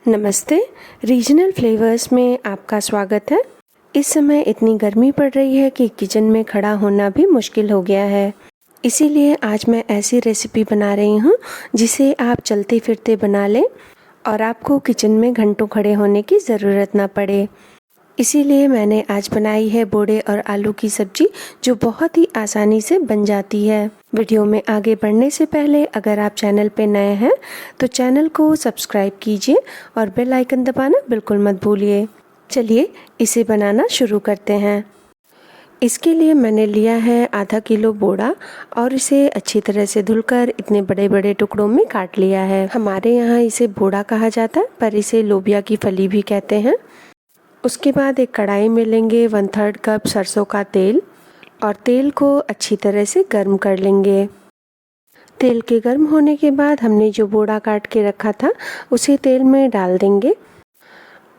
नमस्ते, regional flavours में आपका स्वागत है। इस समय इतनी गर्मी पड़ रही है कि किचन में खड़ा होना भी मुश्किल हो गया है। इसीलिए आज मैं ऐसी रेसिपी बना रही हूँ जिसे आप चलते फिरते बना लें और आपको किचन में घंटों खड़े होने की ज़रूरत ना पड़े। इसीलिए मैंने आज बनाई है बोड़े और आलू की सब्जी, जो बहुत ही आसानी से बन जाती है। वीडियो में आगे बढ़ने से पहले अगर आप चैनल पे नए हैं तो चैनल को सब्सक्राइब कीजिए और बेल आइकन दबाना बिल्कुल मत भूलिए। चलिए इसे बनाना शुरू करते हैं। इसके लिए मैंने लिया है आधा किलो बोड़ा और इसे अच्छी तरह से धुलकर इतने बड़े बड़े टुकड़ों में काट लिया है। हमारे यहाँ इसे बोड़ा कहा जाता है, पर इसे लोबिया की फली भी कहते हैं। उसके बाद एक कढ़ाई में लेंगे 1/3 कप सरसों का तेल और तेल को अच्छी तरह से गर्म कर लेंगे। तेल के गर्म होने के बाद हमने जो बोड़ा काट के रखा था उसे तेल में डाल देंगे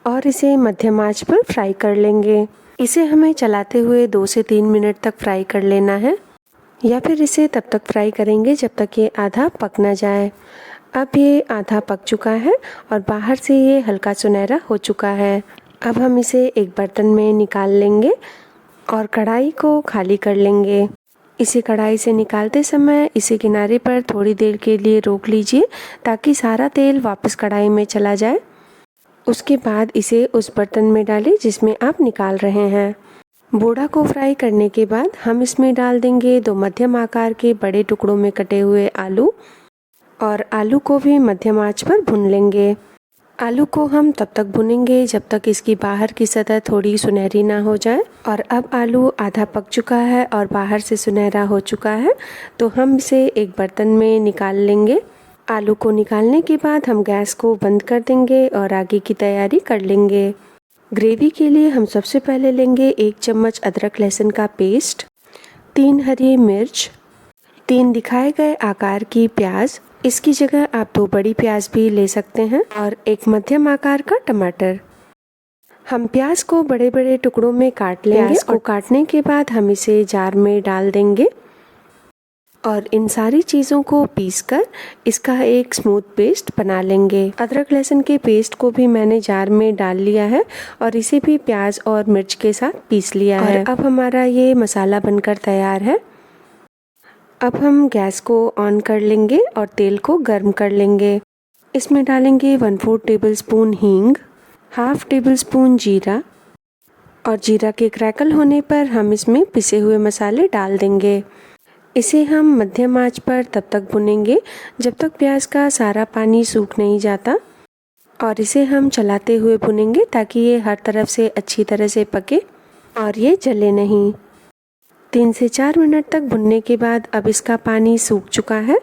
और इसे मध्यम आंच पर फ्राई कर लेंगे। इसे हमें चलाते हुए 2 से 3 मिनट तक फ्राई कर लेना है, या फिर इसे तब तक फ्राई करेंगे जब तक ये आधा पक ना जाए। अब ये आधा पक चुका है और बाहर से ये हल्का सुनहरा हो चुका है। अब हम इसे एक बर्तन में निकाल लेंगे और कढ़ाई को खाली कर लेंगे। इसे कढ़ाई से निकालते समय इसे किनारे पर थोड़ी देर के लिए रोक लीजिए ताकि सारा तेल वापस कढ़ाई में चला जाए। उसके बाद इसे उस बर्तन में डालें जिसमें आप निकाल रहे हैं। बोड़ा को फ्राई करने के बाद हम इसमें डाल देंगे 2 मध्यम आकार के बड़े टुकड़ों में कटे हुए आलू, और आलू को भी मध्यम आंच पर भून लेंगे। आलू को हम तब तक भुनेंगे जब तक इसकी बाहर की सतह थोड़ी सुनहरी ना हो जाए। और अब आलू आधा पक चुका है और बाहर से सुनहरा हो चुका है, तो हम इसे एक बर्तन में निकाल लेंगे। आलू को निकालने के बाद हम गैस को बंद कर देंगे और आगे की तैयारी कर लेंगे। ग्रेवी के लिए हम सबसे पहले लेंगे 1 चम्मच अदरक लहसुन का पेस्ट, 3 हरी मिर्च, 3 दिखाए गए आकार की प्याज, इसकी जगह आप 2 बड़ी प्याज भी ले सकते हैं, और 1 मध्यम आकार का टमाटर। हम प्याज को बड़े बड़े टुकड़ों में काट लेंगे। प्याज को काटने के बाद हम इसे जार में डाल देंगे और इन सारी चीज़ों को पीसकर इसका एक स्मूथ पेस्ट बना लेंगे। अदरक लहसुन के पेस्ट को भी मैंने जार में डाल लिया है और इसे भी प्याज और मिर्च के साथ पीस लिया है। अब हमारा ये मसाला बनकर तैयार है। अब हम गैस को ऑन कर लेंगे और तेल को गर्म कर लेंगे। इसमें डालेंगे 1/4 टेबलस्पून हींग, 1/2 टेबलस्पून जीरा, और जीरा के क्रैकल होने पर हम इसमें पिसे हुए मसाले डाल देंगे। इसे हम मध्यम आंच पर तब तक भुनेंगे जब तक प्याज का सारा पानी सूख नहीं जाता, और इसे हम चलाते हुए भुनेंगे ताकि ये हर तरफ से अच्छी तरह से पके और ये जले नहीं। 3 से 4 मिनट तक भुनने के बाद अब इसका पानी सूख चुका है।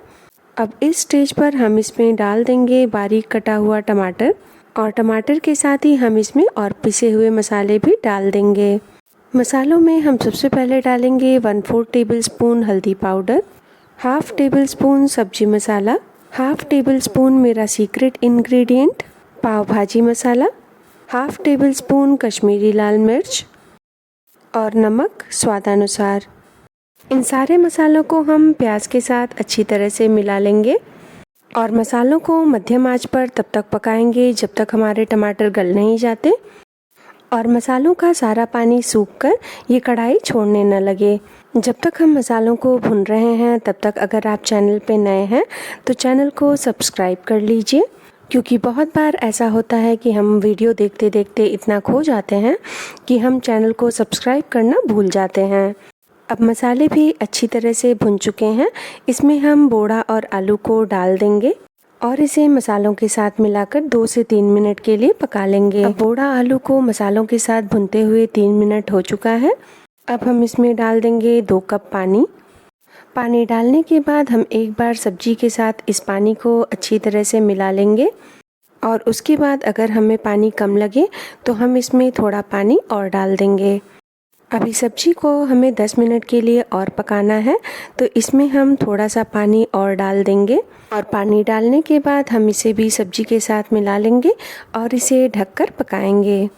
अब इस स्टेज पर हम इसमें डाल देंगे बारीक कटा हुआ टमाटर, और टमाटर के साथ ही हम इसमें और पिसे हुए मसाले भी डाल देंगे। मसालों में हम सबसे पहले डालेंगे 1/4 टेबलस्पून हल्दी पाउडर, 1/2 टेबलस्पून सब्जी मसाला, 1/2 टेबलस्पून मेरा सीक्रेट इंग्रेडिएंट पाव भाजी मसाला, 1/2 टेबलस्पून कश्मीरी लाल मिर्च और नमक स्वादानुसार। इन सारे मसालों को हम प्याज के साथ अच्छी तरह से मिला लेंगे और मसालों को मध्यम आंच पर तब तक पकाएंगे जब तक हमारे टमाटर गल नहीं जाते और मसालों का सारा पानी सूखकर ये कढ़ाई छोड़ने न लगे। जब तक हम मसालों को भून रहे हैं तब तक अगर आप चैनल पे नए हैं तो चैनल को सब्सक्राइब कर लीजिए, क्योंकि बहुत बार ऐसा होता है कि हम वीडियो देखते देखते इतना खो जाते हैं कि हम चैनल को सब्सक्राइब करना भूल जाते हैं। अब मसाले भी अच्छी तरह से भुन चुके हैं। इसमें हम बोड़ा और आलू को डाल देंगे और इसे मसालों के साथ मिलाकर 2 से 3 मिनट के लिए पका लेंगे। अब बोड़ा आलू को मसालों के साथ भुनते हुए 3 मिनट हो चुका है। अब हम इसमें डाल देंगे 2 कप पानी। पानी डालने के बाद हम एक बार सब्जी के साथ इस पानी को अच्छी तरह से मिला लेंगे, और उसके बाद अगर हमें पानी कम लगे तो हम इसमें थोड़ा पानी और डाल देंगे। अभी सब्जी को हमें 10 मिनट के लिए और पकाना है, तो इसमें हम थोड़ा सा पानी और डाल देंगे, और पानी डालने के बाद हम इसे भी सब्जी के साथ मिला लेंगे और इसे ढककर पकाएंगे।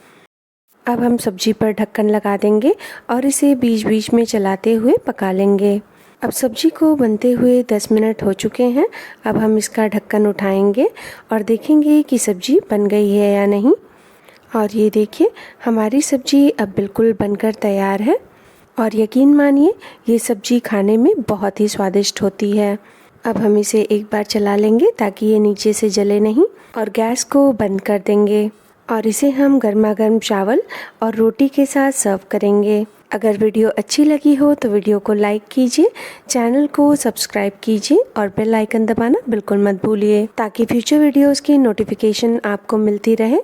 अब हम सब्जी पर ढक्कन लगा देंगे और इसे बीच बीच में चलाते हुए पका लेंगे। अब सब्जी को बनते हुए 10 मिनट हो चुके हैं। अब हम इसका ढक्कन उठाएंगे और देखेंगे कि सब्जी बन गई है या नहीं। और ये देखिए, हमारी सब्जी अब बिल्कुल बनकर तैयार है और यकीन मानिए ये सब्जी खाने में बहुत ही स्वादिष्ट होती है। अब हम इसे एक बार चला लेंगे ताकि ये नीचे से जले नहीं और गैस को बंद कर देंगे और इसे हम गर्मा गर्म चावल और रोटी के साथ सर्व करेंगे। अगर वीडियो अच्छी लगी हो तो वीडियो को लाइक कीजिए, चैनल को सब्सक्राइब कीजिए और बेल आइकन दबाना बिल्कुल मत भूलिए ताकि फ्यूचर वीडियोस की नोटिफिकेशन आपको मिलती रहे।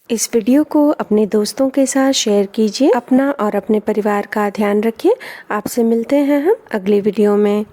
इस वीडियो को अपने दोस्तों के साथ शेयर कीजिए। अपना और अपने परिवार का ध्यान रखिए। आपसे मिलते हैं हम अगली वीडियो में।